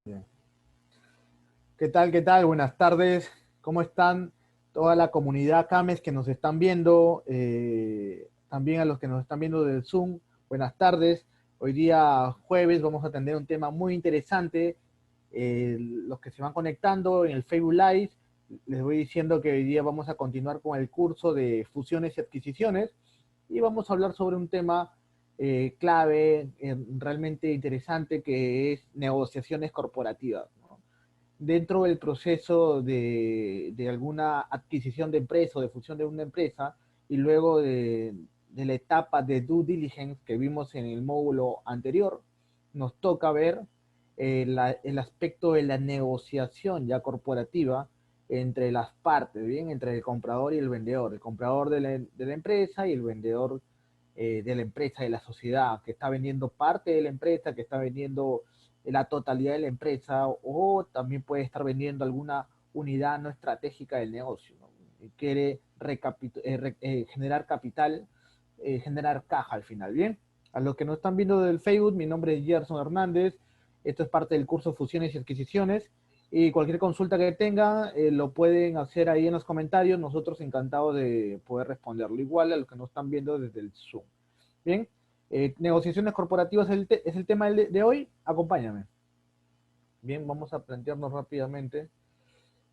Bien. ¿Qué tal? ¿Qué tal? Buenas tardes. ¿Cómo están toda la comunidad CAMES que nos están viendo? También a los que nos están viendo del Zoom. Buenas tardes. Hoy día jueves vamos a atender un tema muy interesante. Los que se van conectando en el Facebook Live, les voy diciendo que hoy día vamos a continuar con el curso de fusiones y adquisiciones y vamos a hablar sobre un tema clave, realmente interesante, que es negociaciones corporativas, ¿no? Dentro del proceso de alguna adquisición de empresa o de fusión de una empresa y luego de la etapa de due diligence que vimos en el módulo anterior, nos toca ver el aspecto de la negociación ya corporativa entre las partes, ¿bien? Entre el comprador y el comprador de la empresa y el vendedor de la empresa, de la sociedad, que está vendiendo parte de la empresa, que está vendiendo la totalidad de la empresa, o también puede estar vendiendo alguna unidad no estratégica del negocio, ¿no? Y quiere generar capital, generar caja al final. Bien, a los que nos están viendo del Facebook, mi nombre es Gerson Hernández, esto es parte del curso Fusiones y Adquisiciones, y cualquier consulta que tengan lo pueden hacer ahí en los comentarios, nosotros encantados de poder responderlo, igual a los que nos están viendo desde el Zoom. Bien, negociaciones corporativas es el tema de hoy, acompáñame. Bien, vamos a plantearnos rápidamente.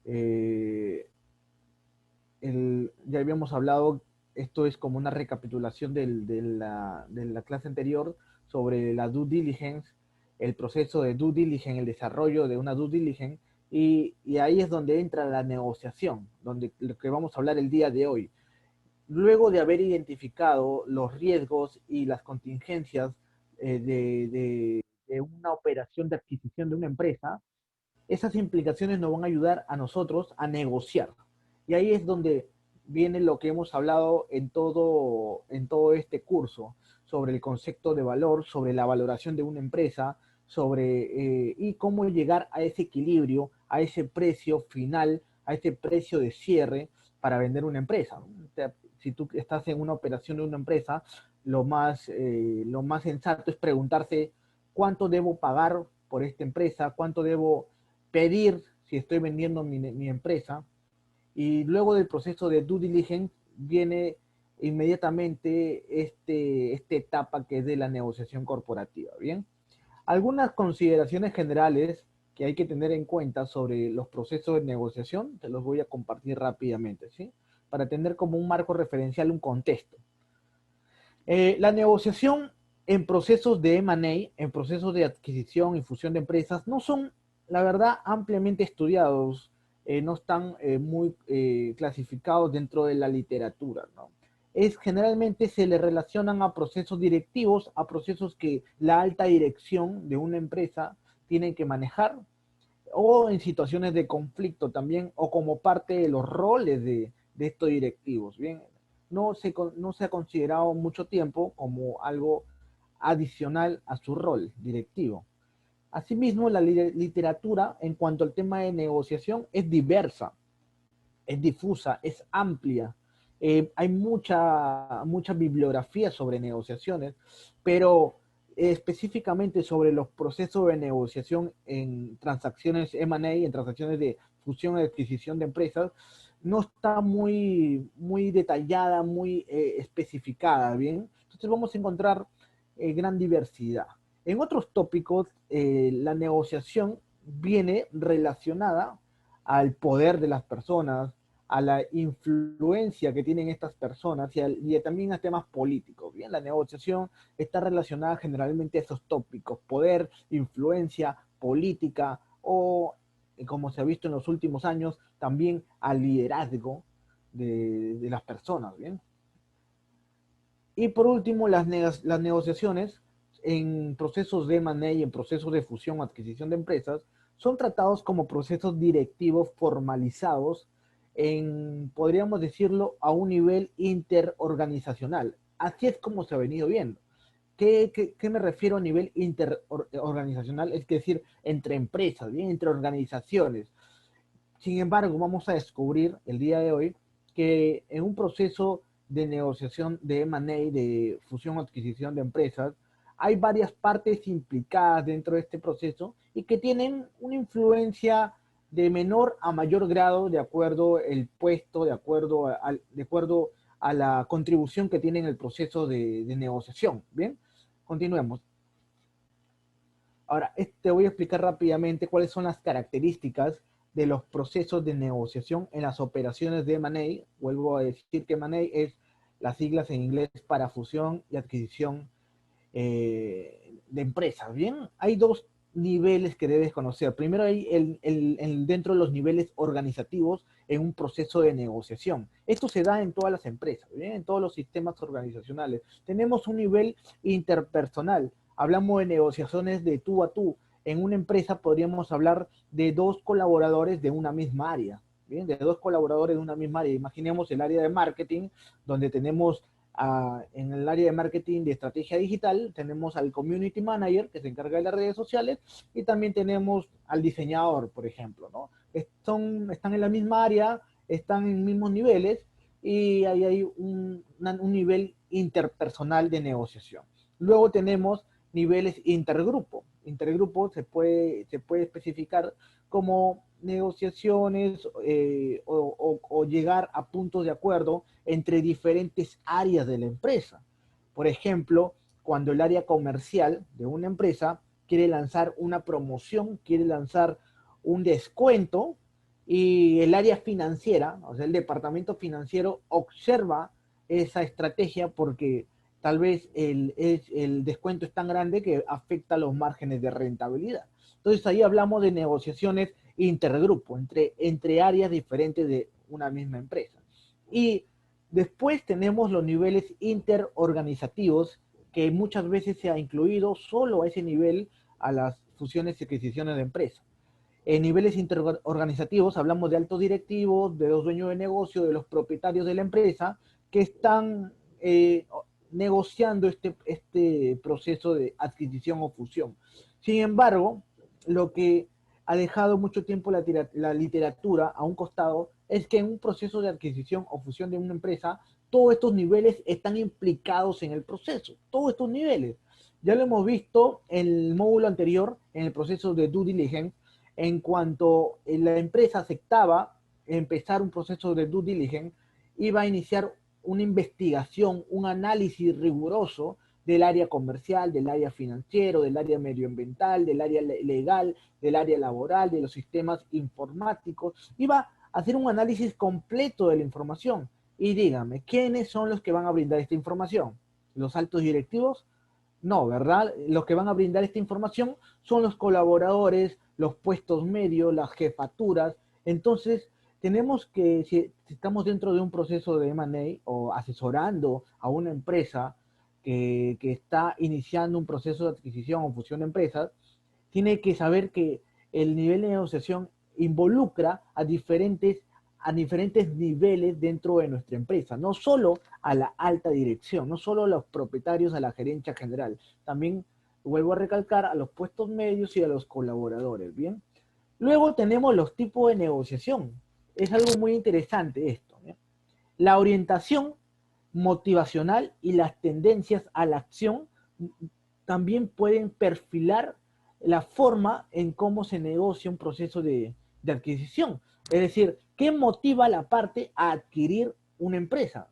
Eh, ya habíamos hablado, esto es como una recapitulación de la clase anterior sobre la due diligence, el proceso de due diligence, el desarrollo de una due diligence, y ahí es donde entra la negociación, donde lo que vamos a hablar el día de hoy. Luego de haber identificado los riesgos y las contingencias de una operación de adquisición de una empresa, esas implicaciones nos van a ayudar a nosotros a negociar. Y ahí es donde viene lo que hemos hablado en todo este curso, sobre el concepto de valor, sobre la valoración de una empresa, sobre y cómo llegar a ese equilibrio, a ese precio final, a ese precio de cierre para vender una empresa. Si tú estás en una operación de una empresa, lo más sensato es preguntarse cuánto debo pagar por esta empresa, cuánto debo pedir si estoy vendiendo mi empresa, y luego del proceso de due diligence viene inmediatamente esta etapa que es de la negociación corporativa. Bien, algunas consideraciones generales que hay que tener en cuenta sobre los procesos de negociación, te los voy a compartir rápidamente, ¿sí? Para tener como un marco referencial, un contexto. La negociación en procesos de M&A, en procesos de adquisición y fusión de empresas, no son, la verdad, ampliamente estudiados, no están muy clasificados dentro de la literatura, ¿no? Generalmente se le relacionan a procesos directivos, a procesos que la alta dirección de una empresa tiene que manejar, o en situaciones de conflicto también, o como parte de los roles de estos directivos. Bien, no se ha considerado mucho tiempo como algo adicional a su rol directivo. Asimismo, la literatura en cuanto al tema de negociación es diversa, es difusa, es amplia. Hay mucha bibliografía sobre negociaciones, pero específicamente sobre los procesos de negociación en transacciones M&A, en transacciones de fusión y adquisición de empresas, no está muy detallada, muy especificada, ¿bien? Entonces vamos a encontrar gran diversidad. En otros tópicos, la negociación viene relacionada al poder de las personas, a la influencia que tienen estas personas y también a temas políticos. Bien, la negociación está relacionada generalmente a esos tópicos: poder, influencia, política o, como se ha visto en los últimos años, también al liderazgo de las personas. Bien. Y por último, las negociaciones en procesos de M&A y en procesos de fusión o adquisición de empresas son tratados como procesos directivos formalizados podríamos decirlo, a un nivel interorganizacional. Así es como se ha venido viendo. ¿Qué me refiero a nivel interorganizacional? Es decir, entre empresas, ¿bien? Entre organizaciones. Sin embargo, vamos a descubrir el día de hoy que en un proceso de negociación de M&A, de fusión o adquisición de empresas, hay varias partes implicadas dentro de este proceso y que tienen una influencia de menor a mayor grado de acuerdo el puesto, de acuerdo a la contribución que tiene en el proceso de negociación. Bien, continuemos. Ahora, te voy a explicar rápidamente cuáles son las características de los procesos de negociación en las operaciones de M&A. Vuelvo a decir que M&A es las siglas en inglés para fusión y adquisición de empresas. Bien, hay dos niveles que debes conocer. Primero hay dentro de los niveles organizativos en un proceso de negociación. Esto se da en todas las empresas, ¿bien? En todos los sistemas organizacionales. Tenemos un nivel interpersonal. Hablamos de negociaciones de tú a tú. En una empresa podríamos hablar de dos colaboradores de una misma área. Bien, de dos colaboradores de una misma área. Imaginemos el área de marketing, donde tenemos en el área de marketing de estrategia digital, tenemos al community manager que se encarga de las redes sociales y también tenemos al diseñador, por ejemplo, ¿no? Están en la misma área, están en mismos niveles y ahí hay un nivel interpersonal de negociación. Luego tenemos niveles intergrupo. Intergrupo se puede especificar como negociaciones o llegar a puntos de acuerdo entre diferentes áreas de la empresa. Por ejemplo, cuando el área comercial de una empresa quiere lanzar una promoción, quiere lanzar un descuento y el área financiera, o sea, el departamento financiero observa esa estrategia porque tal vez el descuento es tan grande que afecta los márgenes de rentabilidad. Entonces ahí hablamos de negociaciones intergrupo, entre áreas diferentes de una misma empresa. Y después tenemos los niveles interorganizativos, que muchas veces se ha incluido solo a ese nivel a las fusiones y adquisiciones de empresas. En niveles interorganizativos hablamos de altos directivos, de los dueños de negocio, de los propietarios de la empresa, que están negociando este proceso de adquisición o fusión. Sin embargo, lo que ha dejado mucho tiempo la literatura a un costado es que en un proceso de adquisición o fusión de una empresa, todos estos niveles están implicados en el proceso, todos estos niveles. Ya lo hemos visto en el módulo anterior, en el proceso de due diligence, en cuanto la empresa aceptaba empezar un proceso de due diligence, iba a iniciar una investigación, un análisis riguroso del área comercial, del área financiero, del área medioambiental, del área legal, del área laboral, de los sistemas informáticos. Iba a hacer un análisis completo de la información. Y dígame, ¿quiénes son los que van a brindar esta información? ¿Los altos directivos? No, ¿verdad? Los que van a brindar esta información son los colaboradores, los puestos medios, las jefaturas. Entonces, tenemos que, si estamos dentro de un proceso de M&A o asesorando a una empresa que está iniciando un proceso de adquisición o fusión de empresas, tiene que saber que el nivel de negociación involucra a diferentes niveles dentro de nuestra empresa, no solo a la alta dirección, no solo a los propietarios, a la gerencia general, también vuelvo a recalcar a los puestos medios y a los colaboradores, ¿bien? Luego tenemos los tipos de negociación. Es algo muy interesante esto, ¿bien? La orientación motivacional y las tendencias a la acción también pueden perfilar la forma en cómo se negocia un proceso de adquisición. Es decir, ¿qué motiva a la parte a adquirir una empresa?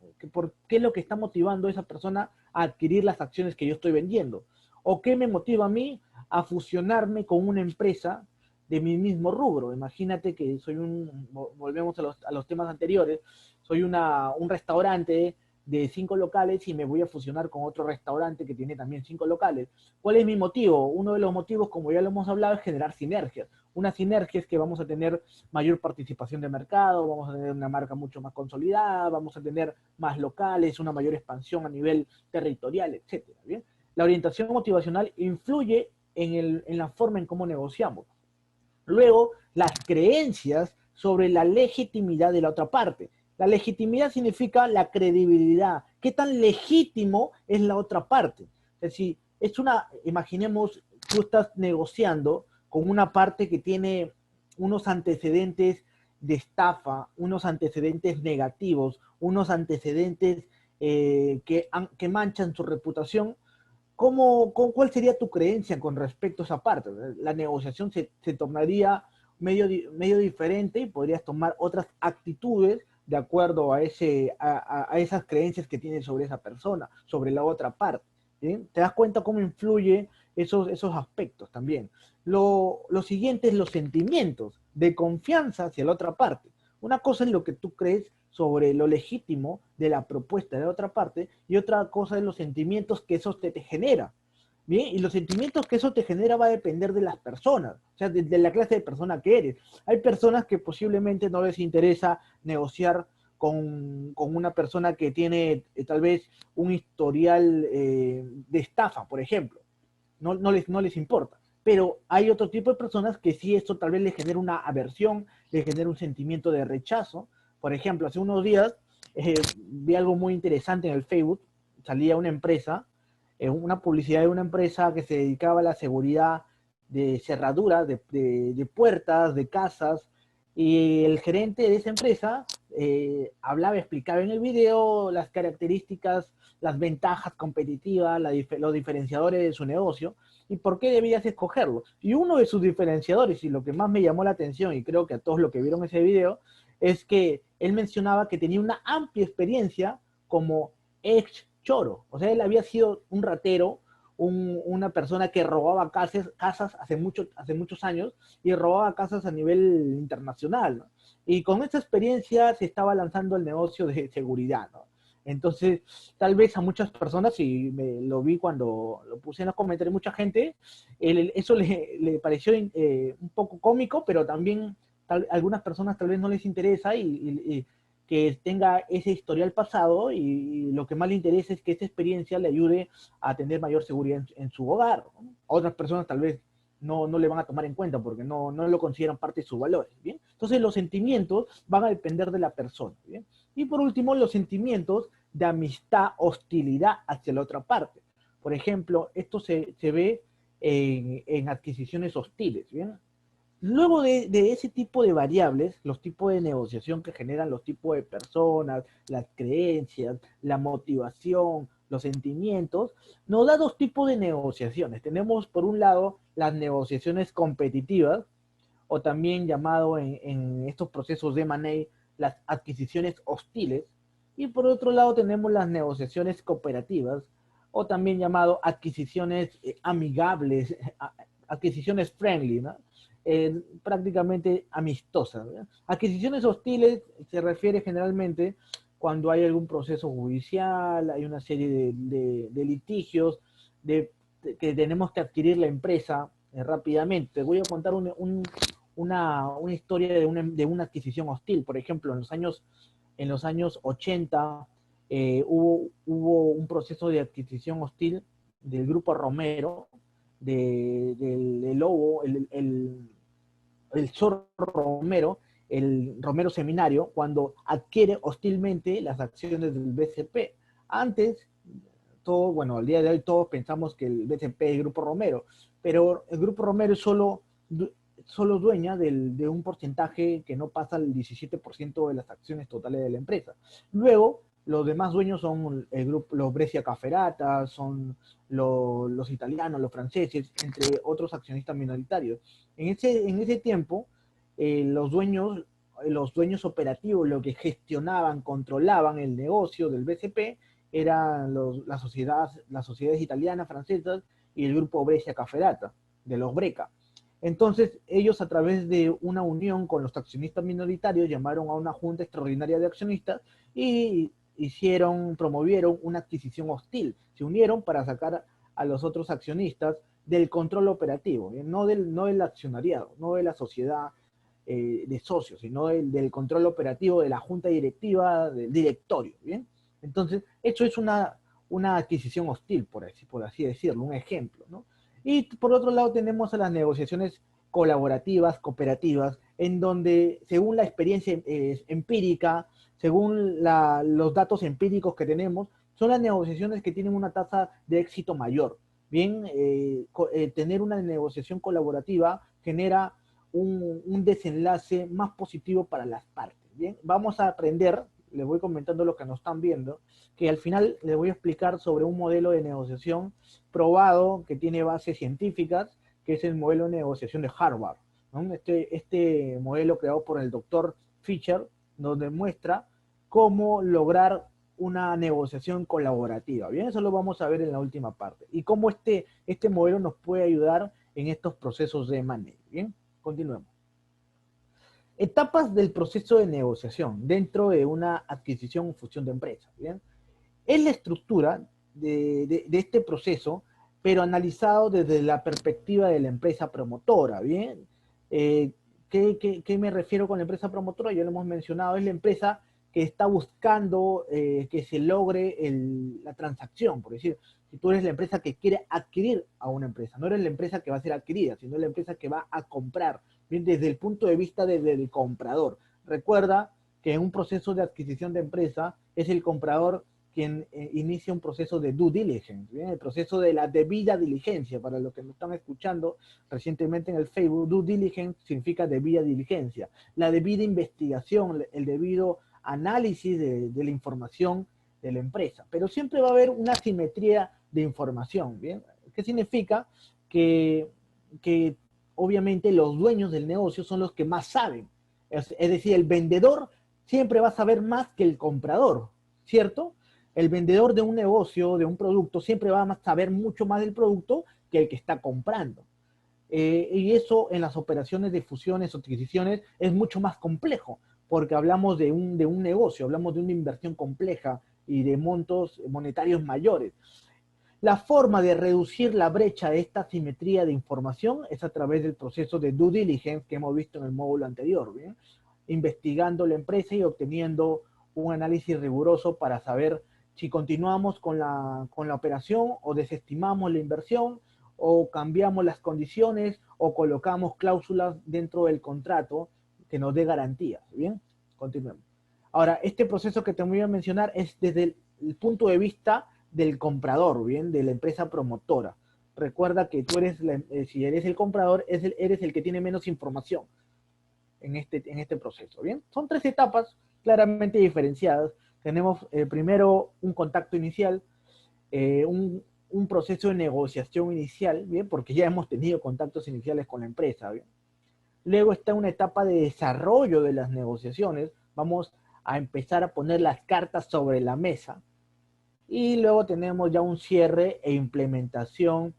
¿Qué es lo que está motivando a esa persona a adquirir las acciones que yo estoy vendiendo? ¿O qué me motiva a mí a fusionarme con una empresa de mi mismo rubro? Imagínate que volvemos a los temas anteriores, soy un restaurante de 5 locales y me voy a fusionar con otro restaurante que tiene también 5 locales. ¿Cuál es mi motivo? Uno de los motivos, como ya lo hemos hablado, es generar sinergias. Una sinergia es que vamos a tener mayor participación de mercado, vamos a tener una marca mucho más consolidada, vamos a tener más locales, una mayor expansión a nivel territorial, etcétera. ¿Bien? La orientación motivacional influye en la forma en cómo negociamos. Luego, las creencias sobre la legitimidad de la otra parte. La legitimidad significa la credibilidad. ¿Qué tan legítimo es la otra parte? Es decir, imaginemos, tú estás negociando con una parte que tiene unos antecedentes de estafa, unos antecedentes negativos, unos antecedentes que manchan su reputación. ¿Cuál sería tu creencia con respecto a esa parte? La negociación se tornaría medio diferente y podrías tomar otras actitudes de acuerdo a esas creencias que tienes sobre esa persona, sobre la otra parte. ¿Bien? ¿Te das cuenta cómo influye esos aspectos también? Lo siguiente es los sentimientos de confianza hacia la otra parte. Una cosa es lo que tú crees sobre lo legítimo de la propuesta de la otra parte y otra cosa es los sentimientos que eso te genera. Bien, y los sentimientos que eso te genera va a depender de las personas, o sea, de la clase de persona que eres. Hay personas que posiblemente no les interesa negociar con una persona que tiene tal vez un historial de estafa, por ejemplo. No les importa. Pero hay otro tipo de personas que sí esto tal vez les genera una aversión, les genera un sentimiento de rechazo. Por ejemplo, hace unos días vi algo muy interesante en el Facebook, salía una empresa, una publicidad de una empresa que se dedicaba a la seguridad de cerraduras, de puertas, de casas, y el gerente de esa empresa explicaba en el video las características, las ventajas competitivas, los diferenciadores de su negocio y por qué debías escogerlo. Y uno de sus diferenciadores, y lo que más me llamó la atención, y creo que a todos los que vieron ese video, es que él mencionaba que tenía una amplia experiencia como ex choro. O sea, él había sido un ratero, una persona que robaba casas hace muchos años y robaba casas a nivel internacional, ¿no? Y con esta experiencia se estaba lanzando el negocio de seguridad, ¿no? Entonces, tal vez a muchas personas, y lo vi cuando lo puse en los comentarios, mucha gente, eso le pareció un poco cómico, pero también algunas personas tal vez no les interesa y que tenga ese historial pasado y lo que más le interesa es que esa experiencia le ayude a tener mayor seguridad en su hogar, ¿no? Otras personas tal vez no le van a tomar en cuenta porque no lo consideran parte de sus valores, ¿bien? Entonces los sentimientos van a depender de la persona, ¿bien? Y por último, los sentimientos de amistad, hostilidad hacia la otra parte. Por ejemplo, esto se ve en adquisiciones hostiles, ¿bien? Luego de ese tipo de variables, los tipos de negociación que generan los tipos de personas, las creencias, la motivación, los sentimientos, nos da dos tipos de negociaciones. Tenemos, por un lado, las negociaciones competitivas, o también llamado en estos procesos de M&A, las adquisiciones hostiles. Y por otro lado, tenemos las negociaciones cooperativas, o también llamado adquisiciones amigables, adquisiciones friendly, ¿no? Prácticamente amistosas, ¿no? Adquisiciones hostiles se refiere generalmente cuando hay algún proceso judicial, hay una serie de litigios que tenemos que adquirir la empresa rápidamente. Voy a contar una historia de una adquisición hostil. Por ejemplo, en los años 80 hubo un proceso de adquisición hostil del grupo Romero, del Lobo, el Zorro Romero, el Romero Seminario, cuando adquiere hostilmente las acciones del BCP. Antes, al día de hoy todos pensamos que el BCP es el Grupo Romero, pero el Grupo Romero es solo dueña de un porcentaje que no pasa el 17% de las acciones totales de la empresa. Luego, los demás dueños son los Brescia Caferata, son los italianos, los franceses, entre otros accionistas minoritarios. En ese tiempo, los dueños operativos, lo que gestionaban, controlaban el negocio del BCP, eran las sociedades italianas, francesas y el grupo Brescia Caferata, de los Breca. Entonces, ellos a través de una unión con los accionistas minoritarios llamaron a una junta extraordinaria de accionistas y promovieron una adquisición hostil. Se unieron para sacar a los otros accionistas del control operativo, no del accionariado, no de la sociedad de socios, sino del control operativo de la junta directiva, del directorio, ¿bien? Entonces, eso es una adquisición hostil, por así decirlo, un ejemplo, ¿no? Y por otro lado tenemos a las negociaciones colaborativas, cooperativas, en donde según la experiencia empírica, según los datos empíricos que tenemos, son las negociaciones que tienen una tasa de éxito mayor. Bien, tener una negociación colaborativa genera un desenlace más positivo para las partes. Bien, vamos a aprender les voy comentando lo que nos están viendo, que al final les voy a explicar sobre un modelo de negociación probado que tiene bases científicas, que es el modelo de negociación de Harvard, ¿no? Este modelo creado por el doctor Fisher, donde muestra cómo lograr una negociación colaborativa. Bien, eso lo vamos a ver en la última parte. Y cómo este modelo nos puede ayudar en estos procesos de manejo. Bien, continuemos. Etapas del proceso de negociación dentro de una adquisición o fusión de empresas. ¿Bien? Es la estructura de este proceso, pero analizado desde la perspectiva de la empresa promotora. ¿Bien? ¿Qué me refiero con la empresa promotora? Ya lo hemos mencionado, es la empresa que está buscando que se logre la transacción, por decir, si tú eres la empresa que quiere adquirir a una empresa, no eres la empresa que va a ser adquirida, sino la empresa que va a comprar, bien, desde el punto de vista del comprador. Recuerda que en un proceso de adquisición de empresa es el comprador quien inicia un proceso de due diligence, ¿bien? El proceso de la debida diligencia. Para los que nos están escuchando recientemente en el Facebook, due diligence significa debida diligencia, la debida investigación, el debido análisis de la información de la empresa. Pero siempre va a haber una simetría de información, ¿bien? ¿Qué significa? Que obviamente los dueños del negocio son los que más saben. Es decir, el vendedor siempre va a saber más que el comprador, ¿cierto? El vendedor de un negocio, de un producto, siempre va a saber mucho más del producto que el que está comprando. Y eso en las operaciones de fusiones o adquisiciones es mucho más complejo, porque hablamos de un negocio, hablamos de una inversión compleja y de montos monetarios mayores. La forma de reducir la brecha de esta simetría de información es a través del proceso de due diligence que hemos visto en el módulo anterior, ¿bien? Investigando la empresa y obteniendo un análisis riguroso para saber si continuamos con la operación o desestimamos la inversión o cambiamos las condiciones o colocamos cláusulas dentro del contrato que nos dé garantías. Bien, continuemos. Ahora, este proceso que te voy a mencionar es desde el punto de vista del comprador, bien, de la empresa promotora. Recuerda que tú eres, si eres el comprador, eres el que tiene menos información en este proceso. Bien, son 3 etapas claramente diferenciadas. Tenemos primero un contacto inicial, un proceso de negociación inicial, bien, porque ya hemos tenido contactos iniciales con la empresa. Bien. Luego está una etapa de desarrollo de las negociaciones. Vamos a empezar a poner las cartas sobre la mesa. Y luego tenemos ya un cierre e implementación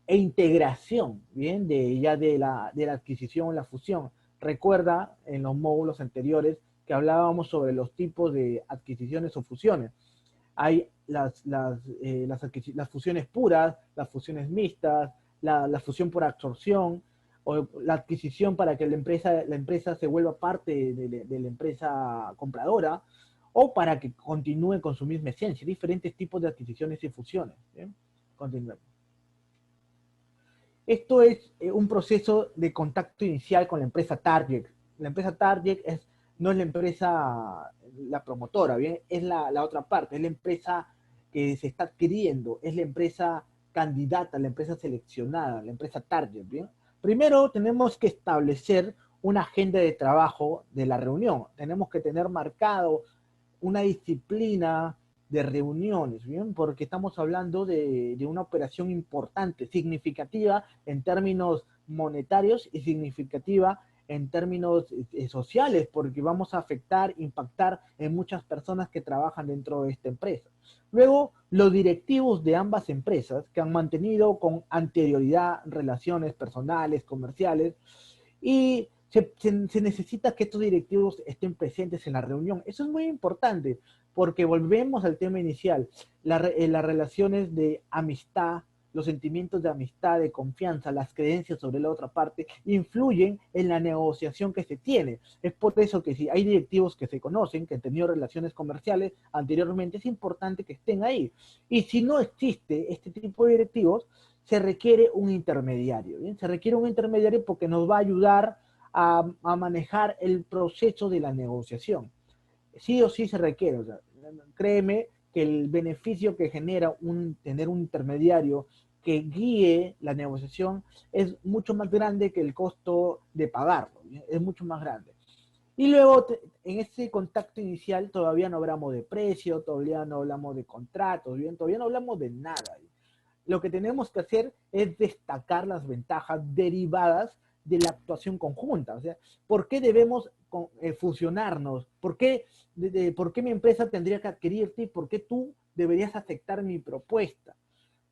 e integración, ¿bien? De la adquisición, la fusión. Recuerda en los módulos anteriores que hablábamos sobre los tipos de adquisiciones o fusiones. Hay las fusiones puras, las fusiones mixtas, la fusión por absorción, o la adquisición para que la empresa se vuelva parte de la empresa compradora, o para que continúe con su misma esencia. Diferentes tipos de adquisiciones y fusiones. ¿Bien? Continuemos. Esto es un proceso de contacto inicial con la empresa target. La empresa target no es la empresa, la promotora, ¿bien? Es la otra parte, es la empresa que se está adquiriendo, es la empresa candidata, la empresa seleccionada, la empresa target, ¿bien? Primero tenemos que establecer una agenda de trabajo de la reunión. Tenemos que tener marcado una disciplina de reuniones, ¿bien? Porque estamos hablando de una operación importante, significativa en términos monetarios y significativa en términos sociales, porque vamos a afectar, impactar en muchas personas que trabajan dentro de esta empresa. Luego, los directivos de ambas empresas que han mantenido con anterioridad relaciones personales, comerciales, y se necesita que estos directivos estén presentes en la reunión. Eso es muy importante, porque volvemos al tema inicial, las relaciones de amistad, los sentimientos de amistad, de confianza, las creencias sobre la otra parte, influyen en la negociación que se tiene. Es por eso que si hay directivos que se conocen, que han tenido relaciones comerciales anteriormente, es importante que estén ahí. Y si no existe este tipo de directivos, se requiere un intermediario. ¿Bien? Se requiere un intermediario porque nos va a ayudar a manejar el proceso de la negociación. Sí o sí se requiere. O sea, créeme que el beneficio que genera tener un intermediario que guíe la negociación es mucho más grande que el costo de pagarlo. ¿Bien? Es mucho más grande. Y luego, en ese contacto inicial, todavía no hablamos de precio, todavía no hablamos de contratos, bien, todavía no hablamos de nada. Lo que tenemos que hacer es destacar las ventajas derivadas de la actuación conjunta. O sea, ¿por qué debemos fusionarnos? ¿Por qué mi empresa tendría que adquirirte y por qué tú deberías aceptar mi propuesta?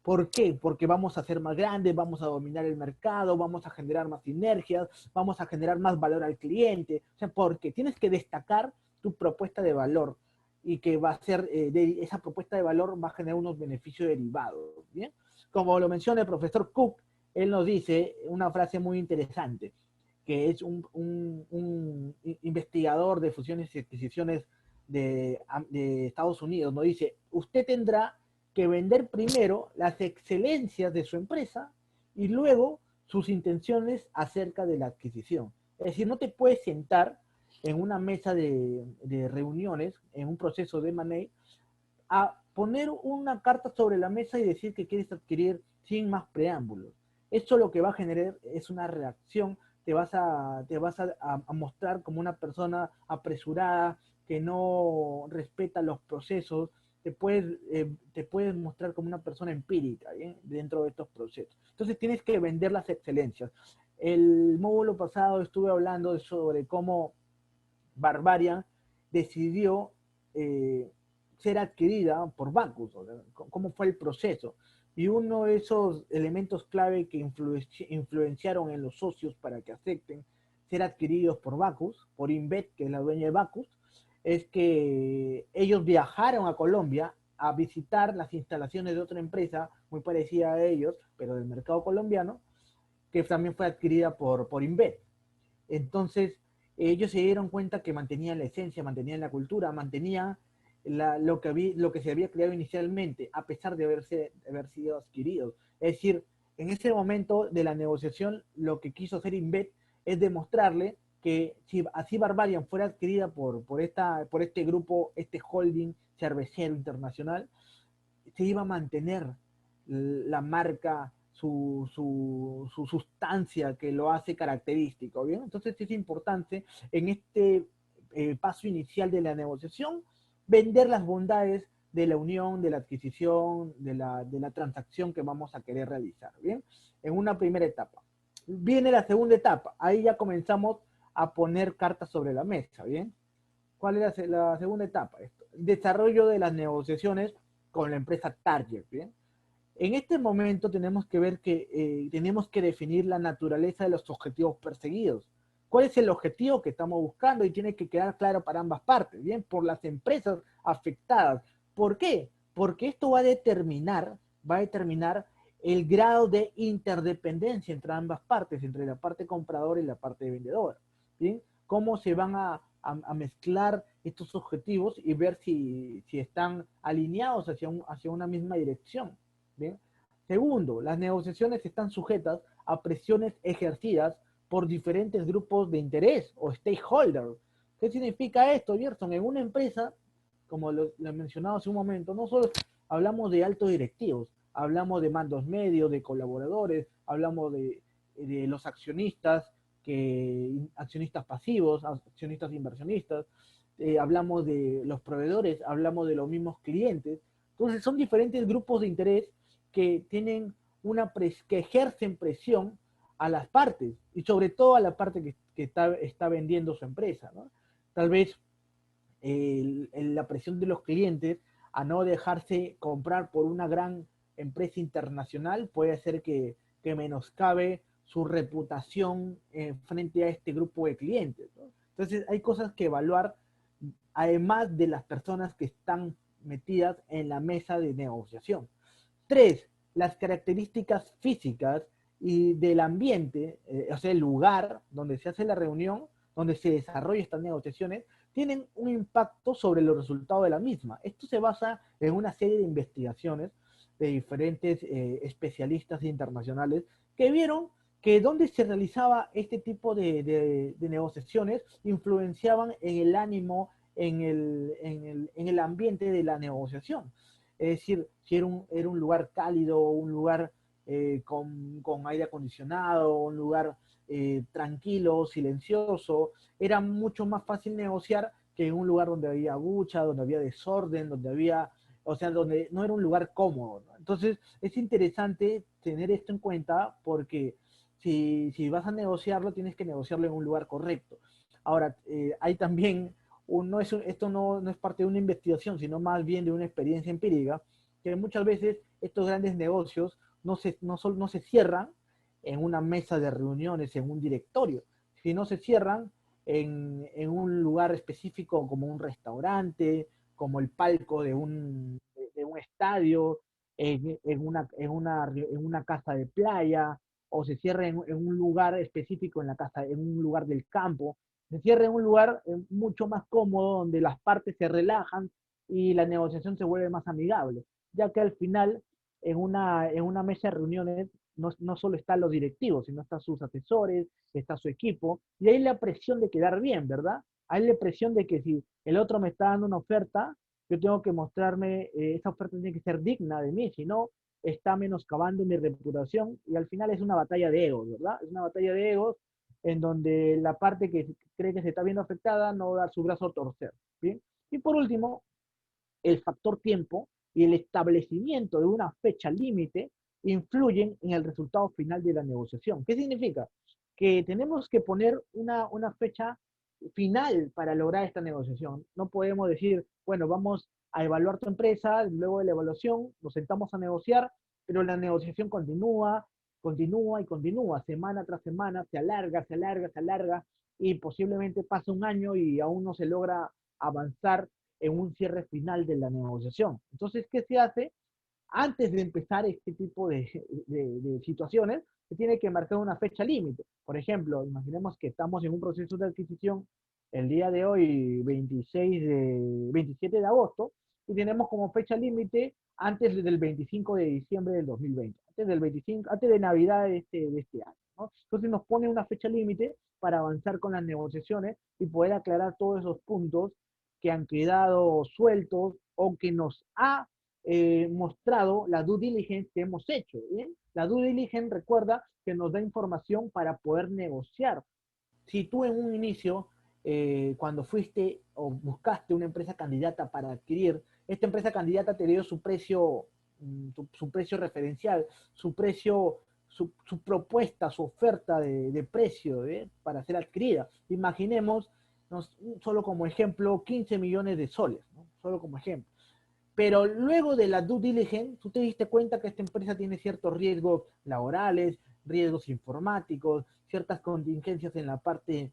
¿Por qué? Porque vamos a ser más grandes, vamos a dominar el mercado, vamos a generar más sinergias, vamos a generar más valor al cliente. O sea, porque tienes que destacar tu propuesta de valor y que va a ser, esa propuesta de valor va a generar unos beneficios derivados. ¿Bien? Como lo menciona el profesor Cook, él nos dice una frase muy interesante, que es un investigador de fusiones y adquisiciones de Estados Unidos, nos dice, usted tendrá que vender primero las excelencias de su empresa y luego sus intenciones acerca de la adquisición. Es decir, no te puedes sentar en una mesa de reuniones, en un proceso de M&A, a poner una carta sobre la mesa y decir que quieres adquirir sin más preámbulos. Eso lo que va a generar es una reacción, te vas a mostrar como una persona apresurada, que no respeta los procesos, te puedes mostrar como una persona empírica, ¿bien? Dentro de estos procesos. Entonces tienes que vender las excelencias. El módulo pasado estuve hablando sobre cómo Barbarian decidió ser adquirida por Bacchus, o sea, cómo fue el proceso. Y uno de esos elementos clave que influenciaron en los socios para que acepten ser adquiridos por Bacchus, por Invet, que es la dueña de Bacchus, es que ellos viajaron a Colombia a visitar las instalaciones de otra empresa muy parecida a ellos, pero del mercado colombiano, que también fue adquirida por Invet. Entonces, ellos se dieron cuenta que mantenían la esencia, mantenían la cultura, mantenían lo que se había creado inicialmente, a pesar de haber sido adquiridos. Es decir, en ese momento de la negociación, lo que quiso hacer Invet es demostrarle que si así Barbarian fuera adquirida por este grupo, este holding cervecero internacional, se iba a mantener la marca, su sustancia que lo hace característico, ¿bien? Entonces es importante en este paso inicial de la negociación vender las bondades de la unión, de la adquisición, de la transacción que vamos a querer realizar, ¿bien? En una primera etapa. Viene la segunda etapa, ahí ya comenzamos a poner cartas sobre la mesa, ¿bien? ¿Cuál es la segunda etapa? Esto, desarrollo de las negociaciones con la empresa Target, ¿bien? En este momento tenemos que ver que tenemos que definir la naturaleza de los objetivos perseguidos. ¿Cuál es el objetivo que estamos buscando? Y tiene que quedar claro para ambas partes, ¿bien? Por las empresas afectadas. ¿Por qué? Porque esto va a determinar el grado de interdependencia entre ambas partes, entre la parte compradora y la parte vendedora, ¿bien? Cómo se van a mezclar estos objetivos y ver si están alineados hacia una misma dirección. ¿Bien? Segundo, las negociaciones están sujetas a presiones ejercidas por diferentes grupos de interés o stakeholders. ¿Qué significa esto, Gerson? En una empresa, como lo he mencionado hace un momento, no solo hablamos de altos directivos, hablamos de mandos medios, de colaboradores, hablamos de los accionistas, accionistas pasivos, accionistas inversionistas, hablamos de los proveedores, hablamos de los mismos clientes. Entonces son diferentes grupos de interés que tienen que ejercen presión a las partes y sobre todo a la parte que está vendiendo su empresa, ¿no? Tal vez la presión de los clientes a no dejarse comprar por una gran empresa internacional puede hacer que menoscabe su reputación frente a este grupo de clientes, ¿no? Entonces hay cosas que evaluar además de las personas que están metidas en la mesa de negociación. Tres, las características físicas y del ambiente, o sea, el lugar donde se hace la reunión, donde se desarrollan estas negociaciones, tienen un impacto sobre los resultados de la misma. Esto se basa en una serie de investigaciones de diferentes especialistas internacionales que vieron que donde se realizaba este tipo de negociaciones influenciaban en el ánimo, en el ambiente de la negociación. Es decir, si era un lugar cálido, un lugar con aire acondicionado, un lugar tranquilo, silencioso. Era mucho más fácil negociar que en un lugar donde había bucha, donde había desorden, donde había, o sea, donde no era un lugar cómodo, ¿no? Entonces, es interesante tener esto en cuenta porque si vas a negociarlo, tienes que negociarlo en un lugar correcto. Ahora, hay también, esto no es parte de una investigación, sino más bien de una experiencia empírica, que muchas veces estos grandes negocios no se cierran en una mesa de reuniones, en un directorio, sino se cierran en un lugar específico como un restaurante, como el palco de un estadio, en una casa de playa, o se cierra en un lugar específico en la casa, en un lugar del campo, se cierra en un lugar mucho más cómodo donde las partes se relajan y la negociación se vuelve más amigable, ya que al final en una mesa de reuniones no solo están los directivos, sino están sus asesores, está su equipo, y hay la presión de quedar bien, ¿verdad? Hay la presión de que si el otro me está dando una oferta, yo tengo que mostrarme, esa oferta tiene que ser digna de mí, si no, está menoscabando mi reputación, y al final es una batalla de egos, ¿verdad? Es una batalla de egos en donde la parte que cree que se está viendo afectada no da su brazo a torcer, ¿bien? Y por último, el factor tiempo y el establecimiento de una fecha límite influyen en el resultado final de la negociación. ¿Qué significa? Que tenemos que poner una fecha final para lograr esta negociación. No podemos decir, bueno, vamos a evaluar tu empresa, luego de la evaluación nos sentamos a negociar, pero la negociación continúa, continúa y continúa, semana tras semana, se alarga, se alarga, se alarga, y posiblemente pasa un año y aún no se logra avanzar en un cierre final de la negociación. Entonces, ¿qué se hace? Antes de empezar este tipo de situaciones, se tiene que marcar una fecha límite. Por ejemplo, imaginemos que estamos en un proceso de adquisición el día de hoy, 27 de agosto, y tenemos como fecha límite antes del 25 de diciembre del 2020, antes de Navidad de este año, ¿no? Entonces nos pone una fecha límite para avanzar con las negociaciones y poder aclarar todos esos puntos que han quedado sueltos o que nos ha mostrado la due diligence que hemos hecho. ¿Bien? La due diligence recuerda que nos da información para poder negociar. Si tú en un inicio, cuando fuiste o buscaste una empresa candidata para adquirir, esta empresa candidata te dio su precio, su precio referencial, su precio, su propuesta, su oferta de precio para ser adquirida. Imaginemos, solo como ejemplo, 15 millones de soles, ¿no? Solo como ejemplo. Pero luego de la due diligence, tú te diste cuenta que esta empresa tiene ciertos riesgos laborales, riesgos informáticos, ciertas contingencias en la parte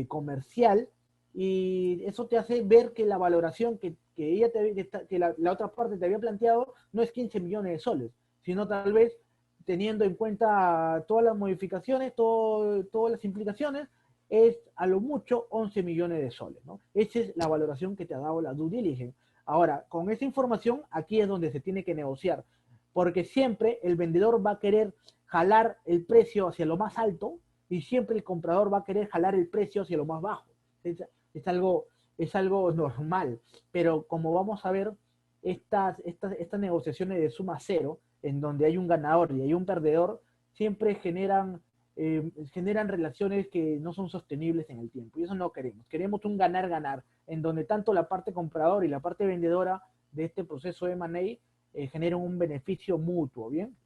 comercial, y eso te hace ver que la valoración que la otra parte te había planteado no es 15 millones de soles, sino tal vez teniendo en cuenta todas las modificaciones, todas las implicaciones, es a lo mucho 11 millones de soles, ¿no? Esa es la valoración que te ha dado la due diligence. Ahora, con esa información, aquí es donde se tiene que negociar, porque siempre el vendedor va a querer jalar el precio hacia lo más alto y siempre el comprador va a querer jalar el precio hacia lo más bajo. Es algo, es algo normal, pero como vamos a ver, estas negociaciones de suma cero, en donde hay un ganador y hay un perdedor, siempre generan relaciones que no son sostenibles en el tiempo. Y eso no queremos. Queremos un ganar-ganar, en donde tanto la parte compradora y la parte vendedora de este proceso de M&A generan un beneficio mutuo, ¿bien?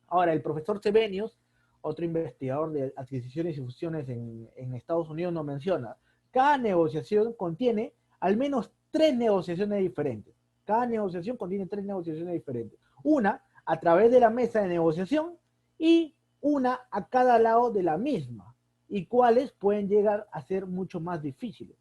Ahora, el profesor Sebenius, otro investigador de adquisiciones y fusiones en Estados Unidos, nos menciona, cada negociación contiene al menos tres negociaciones diferentes. Cada negociación contiene tres negociaciones diferentes. Una a través de la mesa de negociación y una a cada lado de la misma, y cuáles pueden llegar a ser mucho más difíciles.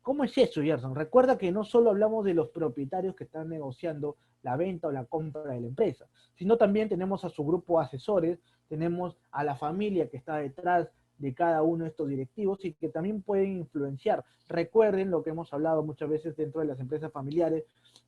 ¿Cómo es eso, Gerson? Recuerda que no solo hablamos de los propietarios que están negociando la venta o la compra de la empresa, sino también tenemos a su grupo de asesores, tenemos a la familia que está detrás de cada uno de estos directivos y que también pueden influenciar. Recuerden lo que hemos hablado muchas veces dentro de las empresas familiares,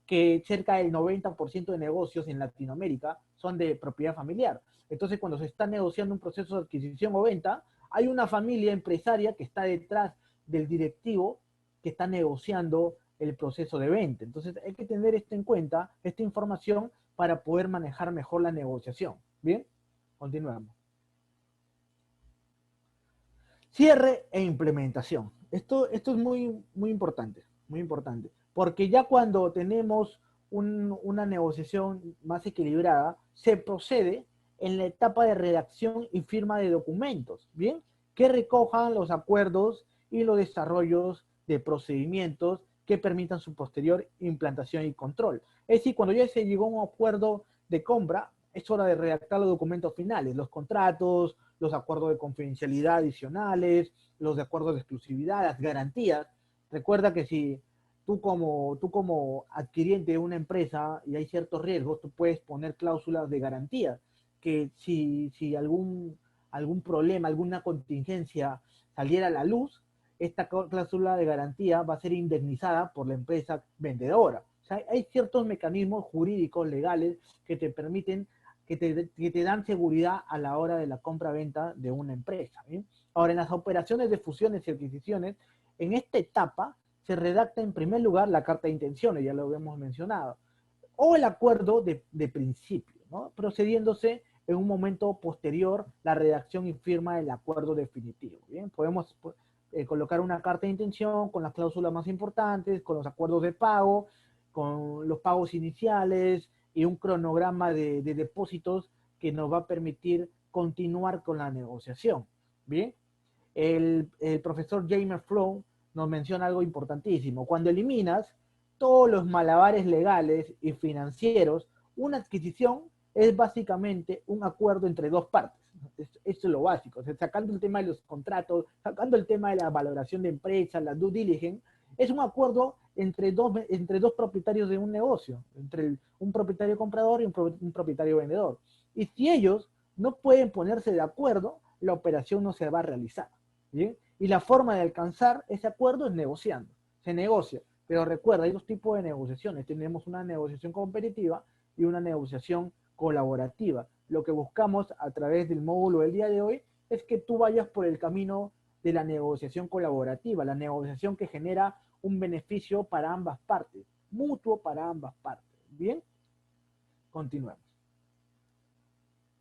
que cerca del 90% de negocios en Latinoamérica son de propiedad familiar. Entonces, cuando se está negociando un proceso de adquisición o venta, hay una familia empresaria que está detrás del directivo que está negociando el proceso de venta. Entonces hay que tener esto en cuenta, esta información, para poder manejar mejor la negociación. ¿Bien? Continuamos. Cierre e implementación. Esto es muy importante, porque ya cuando tenemos una negociación más equilibrada, se procede en la etapa de redacción y firma de documentos, ¿bien? Que recojan los acuerdos y los desarrollos de procedimientos que permitan su posterior implantación y control. Es decir, cuando ya se llegó a un acuerdo de compra, es hora de redactar los documentos finales, los contratos, los acuerdos de confidencialidad adicionales, los de acuerdos de exclusividad, las garantías. Recuerda que si tú como adquiriente de una empresa y hay ciertos riesgos, tú puedes poner cláusulas de garantía, que si algún problema, alguna contingencia saliera a la luz, esta cláusula de garantía va a ser indemnizada por la empresa vendedora. O sea, hay ciertos mecanismos jurídicos, legales, que te permiten, que te dan seguridad a la hora de la compra-venta de una empresa. ¿Bien? Ahora, en las operaciones de fusiones y adquisiciones, en esta etapa se redacta en primer lugar la carta de intenciones, ya lo habíamos mencionado, o el acuerdo de principio, ¿no? Procediéndose en un momento posterior la redacción y firma del acuerdo definitivo. ¿Bien? Podemos colocar una carta de intención con las cláusulas más importantes, con los acuerdos de pago, con los pagos iniciales y un cronograma de depósitos que nos va a permitir continuar con la negociación. Bien, el profesor James Flow nos menciona algo importantísimo. Cuando eliminas todos los malabares legales y financieros, una adquisición es básicamente un acuerdo entre dos partes. Eso es lo básico. O sea, sacando el tema de los contratos, sacando el tema de la valoración de empresas, la due diligence, es un acuerdo entre dos propietarios de un negocio, entre un propietario comprador y un propietario vendedor. Y si ellos no pueden ponerse de acuerdo, la operación no se va a realizar. ¿Bien? Y la forma de alcanzar ese acuerdo es negociando. Se negocia. Pero recuerda, hay dos tipos de negociaciones. Tenemos una negociación competitiva y una negociación colaborativa. Lo que buscamos a través del módulo del día de hoy es que tú vayas por el camino de la negociación colaborativa, la negociación que genera un beneficio para ambas partes, mutuo para ambas partes. Bien, continuemos.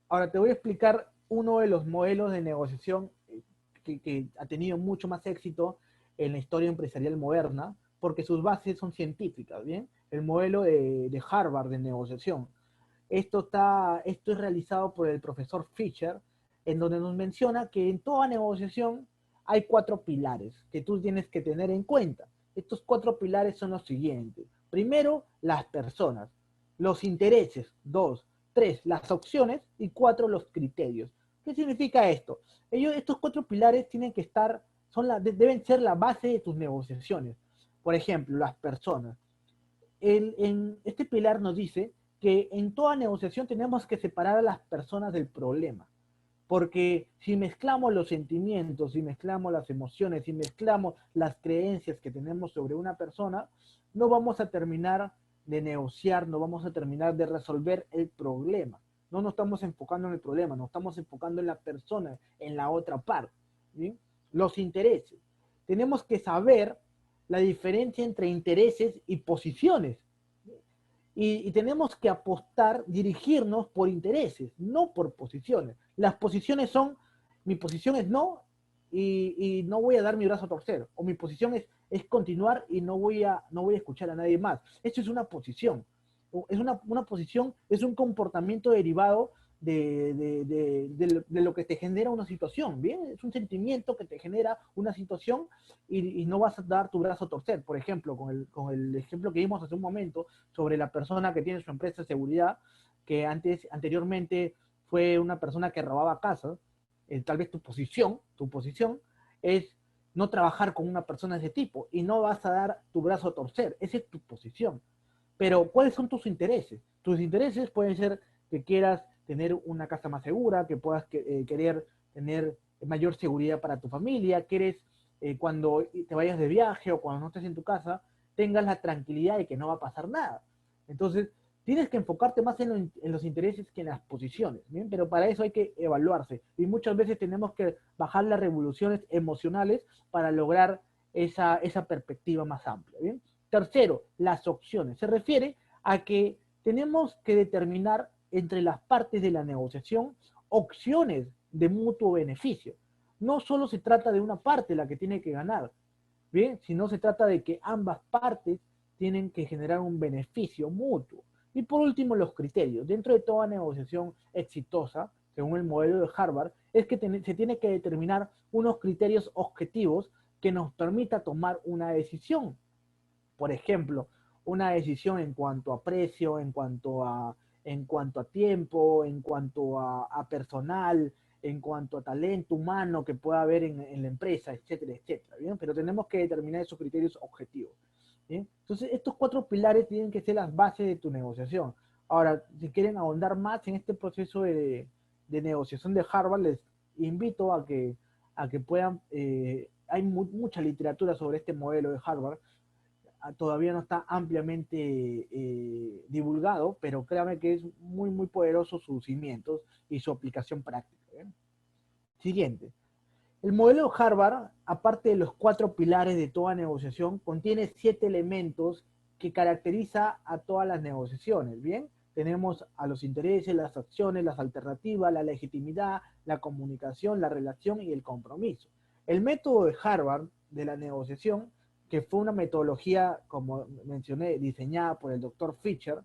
Ahora te voy a explicar uno de los modelos de negociación que ha tenido mucho más éxito en la historia empresarial moderna, porque sus bases son científicas, ¿bien? El modelo de Harvard de negociación. Esto es realizado por el profesor Fisher, en donde nos menciona que en toda negociación hay 4 pilares que tú tienes que tener en cuenta. Estos 4 pilares son los siguientes. Primero, las personas. Los intereses. 2. 3. Las opciones. Y 4. Los criterios. ¿Qué significa esto? Estos 4 pilares tienen que estar, deben ser la base de tus negociaciones. Por ejemplo, las personas. Este pilar nos dice que en toda negociación tenemos que separar a las personas del problema. Porque si mezclamos los sentimientos, si mezclamos las emociones, si mezclamos las creencias que tenemos sobre una persona, no vamos a terminar de negociar, no vamos a terminar de resolver el problema. No nos estamos enfocando en el problema, nos estamos enfocando en la persona, en la otra parte. ¿Sí? Los intereses. Tenemos que saber la diferencia entre intereses y posiciones. Y tenemos que apostar, dirigirnos por intereses, no por posiciones. Las posiciones son, mi posición es no, y no voy a dar mi brazo a torcer. O mi posición es continuar y no voy a escuchar a nadie más. Eso es una posición. Es una posición, es un comportamiento derivado de lo que te genera una situación, ¿bien? Es un sentimiento que te genera una situación y no vas a dar tu brazo a torcer. Por ejemplo, con el ejemplo que vimos hace un momento sobre la persona que tiene su empresa de seguridad, que anteriormente fue una persona que robaba casas, tal vez tu posición es no trabajar con una persona de ese tipo y no vas a dar tu brazo a torcer. Esa es tu posición. Pero, ¿cuáles son tus intereses? Tus intereses pueden ser que quieras tener una casa más segura, que puedas querer tener mayor seguridad para tu familia, quieres cuando te vayas de viaje o cuando no estés en tu casa, tengas la tranquilidad de que no va a pasar nada. Entonces, tienes que enfocarte más en los intereses que en las posiciones, ¿bien? Pero para eso hay que evaluarse. Y muchas veces tenemos que bajar las revoluciones emocionales para lograr esa perspectiva más amplia, ¿bien? Tercero, las opciones. Se refiere a que tenemos que determinar entre las partes de la negociación opciones de mutuo beneficio. No solo se trata de una parte la que tiene que ganar, ¿bien? Sino se trata de que ambas partes tienen que generar un beneficio mutuo. Y por último, los criterios. Dentro de toda negociación exitosa, según el modelo de Harvard, es que se tiene que determinar unos criterios objetivos que nos permita tomar una decisión. Por ejemplo, una decisión en cuanto a precio, en cuanto a tiempo, en cuanto a personal, en cuanto a talento humano que pueda haber en la empresa, etcétera, etcétera. ¿Bien? Pero tenemos que determinar esos criterios objetivos. ¿Bien? Entonces, estos 4 pilares tienen que ser las bases de tu negociación. Ahora, si quieren ahondar más en este proceso de negociación de Harvard, les invito a que puedan, hay mucha literatura sobre este modelo de Harvard, todavía no está ampliamente divulgado, pero créame que es muy, muy poderoso sus cimientos y su aplicación práctica. ¿Eh? Siguiente. El modelo Harvard, aparte de los 4 pilares de toda negociación, contiene 7 elementos que caracteriza a todas las negociaciones. Bien, tenemos a los intereses, las acciones, las alternativas, la legitimidad, la comunicación, la relación y el compromiso. El método de Harvard de la negociación, que fue una metodología, como mencioné, diseñada por el doctor Fisher,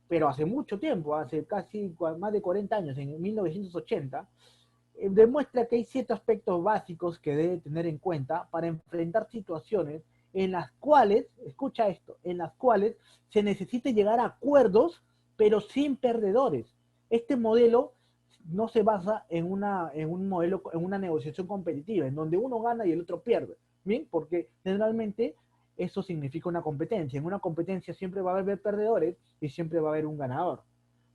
pero hace mucho tiempo, hace casi más de 40 años, en 1980, demuestra que hay 7 aspectos básicos que debe tener en cuenta para enfrentar situaciones en las cuales, escucha esto, en las cuales se necesite llegar a acuerdos, pero sin perdedores. Este modelo no se basa en un modelo, en una negociación competitiva, en donde uno gana y el otro pierde, ¿bien? Porque generalmente eso significa una competencia. En una competencia siempre va a haber perdedores y siempre va a haber un ganador.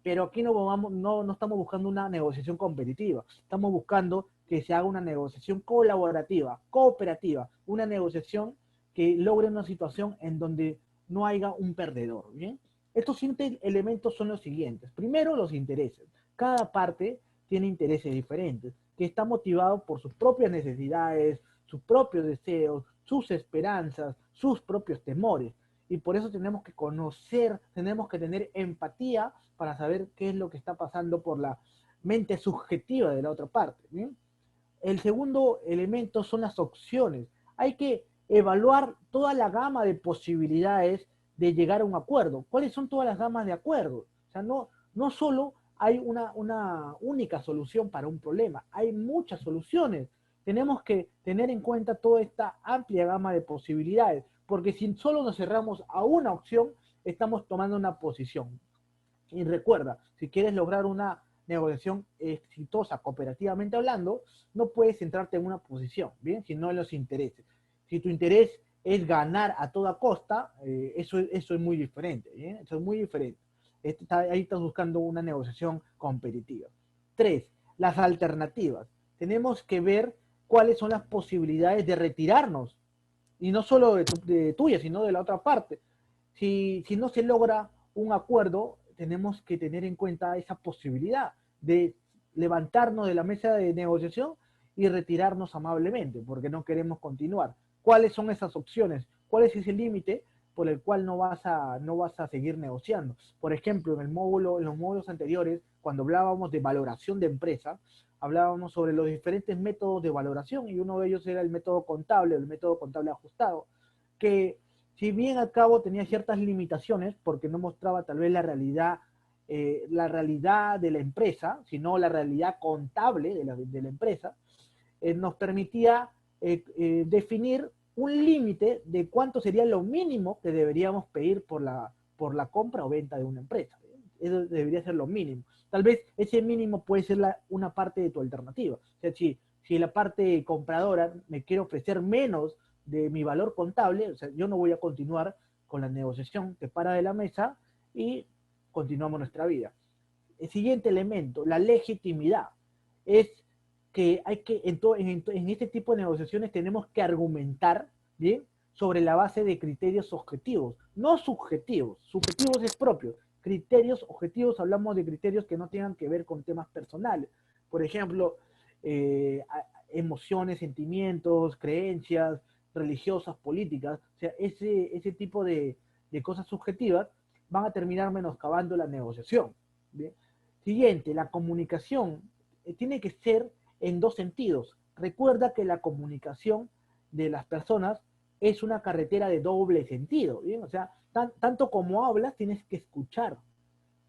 Pero aquí no estamos buscando una negociación competitiva, estamos buscando que se haga una negociación colaborativa, cooperativa, una negociación que logre una situación en donde no haya un perdedor. ¿Bien? Estos 7 elementos son los siguientes. Primero, los intereses. Cada parte tiene intereses diferentes, que está motivado por sus propias necesidades, sus propios deseos, sus esperanzas, sus propios temores. Y por eso tenemos que conocer, tenemos que tener empatía para saber qué es lo que está pasando por la mente subjetiva de la otra parte. ¿Bien? El segundo elemento son las opciones. Hay que evaluar toda la gama de posibilidades de llegar a un acuerdo. ¿Cuáles son todas las gamas de acuerdos? O sea, no solo hay una única solución para un problema, hay muchas soluciones. Tenemos que tener en cuenta toda esta amplia gama de posibilidades, porque si solo nos cerramos a una opción, estamos tomando una posición. Y recuerda, si quieres lograr una negociación exitosa cooperativamente hablando, no puedes centrarte en una posición, ¿bien? Sino en los intereses. Si tu interés es ganar a toda costa, eso es muy diferente, ¿bien? Eso es muy diferente. Ahí estás buscando una negociación competitiva. 3. Las alternativas. Tenemos que ver cuáles son las posibilidades de retirarnos, y no solo de tuya, sino de la otra parte. Si no se logra un acuerdo, tenemos que tener en cuenta esa posibilidad de levantarnos de la mesa de negociación y retirarnos amablemente, porque no queremos continuar. ¿Cuáles son esas opciones? ¿Cuál es ese límite por el cual no vas a seguir negociando? Por ejemplo, en los módulos anteriores, cuando hablábamos de valoración de empresa, hablábamos sobre los diferentes métodos de valoración y uno de ellos era el método contable, el método contable ajustado, que si bien al cabo tenía ciertas limitaciones porque no mostraba tal vez la realidad de la empresa, sino la realidad contable de la empresa, nos permitía definir un límite de cuánto sería lo mínimo que deberíamos pedir por la compra o venta de una empresa. Eso debería ser lo mínimo. Tal vez ese mínimo puede ser una parte de tu alternativa. O sea, si la parte compradora me quiere ofrecer menos de mi valor contable, o sea, yo no voy a continuar con la negociación, te para de la mesa y continuamos nuestra vida. El siguiente elemento, la legitimidad, es que hay que, en este tipo de negociaciones tenemos que argumentar, ¿bien? Sobre la base de criterios objetivos, no subjetivos. Subjetivos es propio. Criterios objetivos, hablamos de criterios que no tengan que ver con temas personales. Por ejemplo, emociones, sentimientos, creencias religiosas, políticas. O sea, ese tipo de cosas subjetivas van a terminar menoscabando la negociación. ¿Bien? Siguiente, la comunicación tiene que ser en dos sentidos. Recuerda que la comunicación de las personas es una carretera de doble sentido, ¿bien? O sea, tanto como hablas, tienes que escuchar,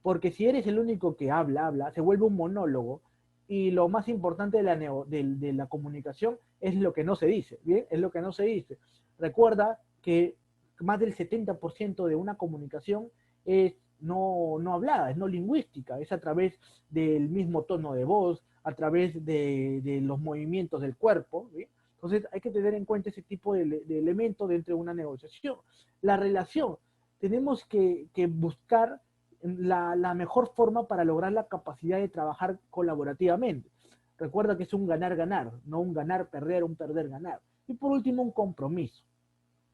porque si eres el único que habla, se vuelve un monólogo, y lo más importante de la comunicación es lo que no se dice, ¿bien? Es lo que no se dice. Recuerda que más del 70% de una comunicación es no hablada, es no lingüística, es a través del mismo tono de voz, a través de los movimientos del cuerpo, ¿bien? Entonces hay que tener en cuenta ese tipo de elementos dentro de una negociación. La relación, tenemos que buscar la mejor forma para lograr la capacidad de trabajar colaborativamente. Recuerda que es un ganar-ganar, no un ganar-perder, un perder-ganar. Y por último, un compromiso.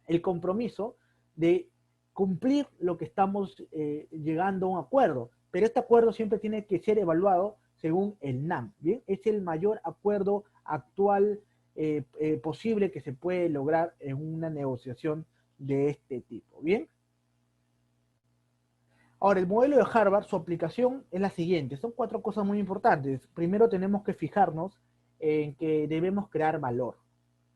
El compromiso de cumplir lo que estamos llegando a un acuerdo. Pero este acuerdo siempre tiene que ser evaluado según el NAM. ¿Bien? Es el mayor acuerdo actual posible que se puede lograr en una negociación de este tipo. ¿Bien? Ahora, el modelo de Harvard, su aplicación es la siguiente. Son cuatro cosas muy importantes. Primero tenemos que fijarnos en que debemos crear valor.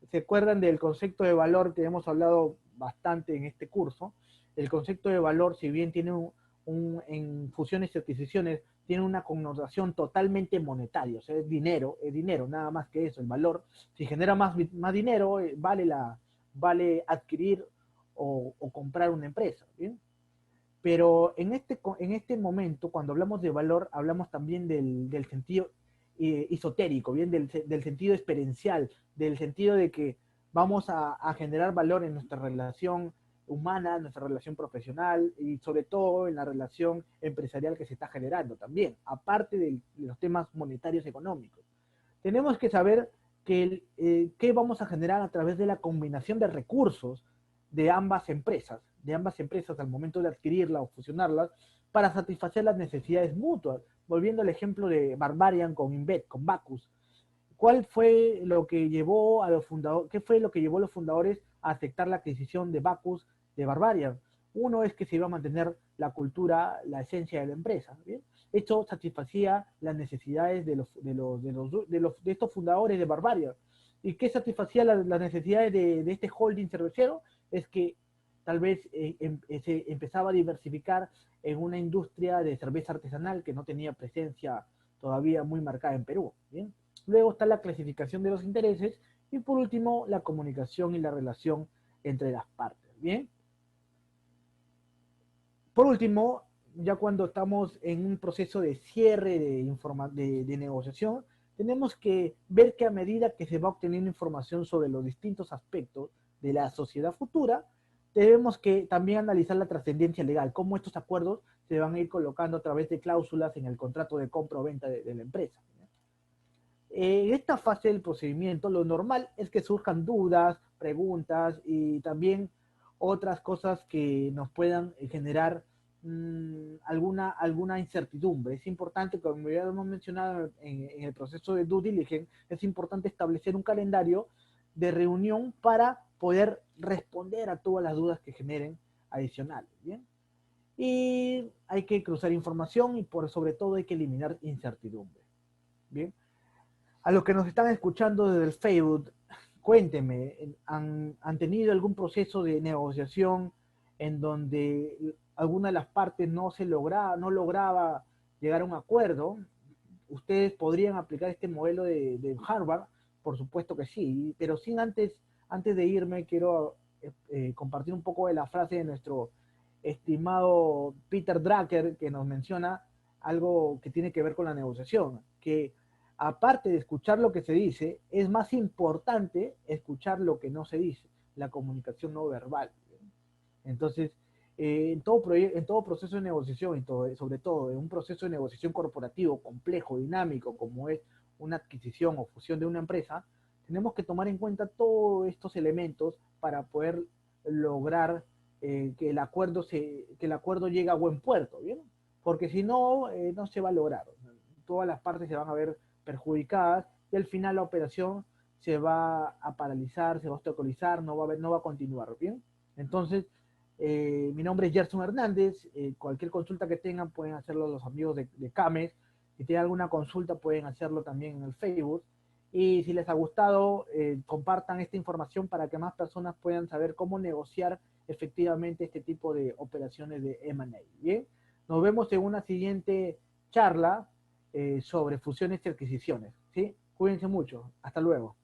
¿Se acuerdan del concepto de valor que hemos hablado bastante en este curso? El concepto de valor, si bien tiene en fusiones y adquisiciones, tiene una connotación totalmente monetaria. O sea, es dinero, nada más que eso. El valor, si genera más dinero, vale adquirir o comprar una empresa. ¿Bien? Pero en este momento, cuando hablamos de valor, hablamos también del sentido esotérico, bien, del sentido experiencial, del sentido de que vamos a generar valor en nuestra relación humana, en nuestra relación profesional y sobre todo en la relación empresarial que se está generando también, aparte de los temas monetarios económicos. Tenemos que saber qué vamos a generar a través de la combinación de recursos de ambas empresas al momento de adquirirla o fusionarlas, para satisfacer las necesidades mutuas. Volviendo al ejemplo de Barbarian con Invet, con Bacus, ¿cuál fue lo que llevó a los fundadores, qué fue lo que llevó a los fundadores a aceptar la adquisición de Bacus de Barbarian? Uno es que se iba a mantener la cultura, la esencia de la empresa, ¿bien? Esto satisfacía las necesidades de estos fundadores de Barbarian. ¿Y qué satisfacía las necesidades de este holding cervecero? Es que tal vez se empezaba a diversificar en una industria de cerveza artesanal que no tenía presencia todavía muy marcada en Perú, ¿bien? Luego está la clasificación de los intereses y por último la comunicación y la relación entre las partes, ¿bien? Por último, ya cuando estamos en un proceso de cierre de negociación, tenemos que ver que a medida que se va obteniendo información sobre los distintos aspectos de la sociedad futura, debemos que también analizar la trascendencia legal, cómo estos acuerdos se van a ir colocando a través de cláusulas en el contrato de compra o venta de la empresa. En esta fase del procedimiento, lo normal es que surjan dudas, preguntas y también otras cosas que nos puedan generar alguna incertidumbre. Es importante, como ya hemos mencionado en el proceso de due diligence, es importante establecer un calendario de reunión para poder responder a todas las dudas que generen adicionales. ¿Bien? Y hay que cruzar información y sobre todo hay que eliminar incertidumbre. Bien. A los que nos están escuchando desde el Facebook, cuéntenme, ¿han tenido algún proceso de negociación en donde alguna de las partes no lograba llegar a un acuerdo? ¿Ustedes podrían aplicar este modelo de Harvard? Por supuesto que sí, pero sin antes de irme, quiero compartir un poco de la frase de nuestro estimado Peter Drucker, que nos menciona algo que tiene que ver con la negociación, que aparte de escuchar lo que se dice, es más importante escuchar lo que no se dice, la comunicación no verbal. Entonces, en todo proceso de negociación, sobre todo en un proceso de negociación corporativo complejo, dinámico, como es una adquisición o fusión de una empresa, tenemos que tomar en cuenta todos estos elementos para poder lograr que el acuerdo llegue a buen puerto, ¿bien? Porque si no, no se va a lograr. Todas las partes se van a ver perjudicadas y al final la operación se va a paralizar, se va a obstaculizar, no va a continuar, ¿bien? Entonces, mi nombre es Gerson Hernández. Cualquier consulta que tengan pueden hacerlo los amigos de CAMES, Si tienen alguna consulta pueden hacerlo también en el Facebook. Y si les ha gustado, compartan esta información para que más personas puedan saber cómo negociar efectivamente este tipo de operaciones de M&A. Bien, nos vemos en una siguiente charla sobre fusiones y adquisiciones. ¿Sí? Cuídense mucho. Hasta luego.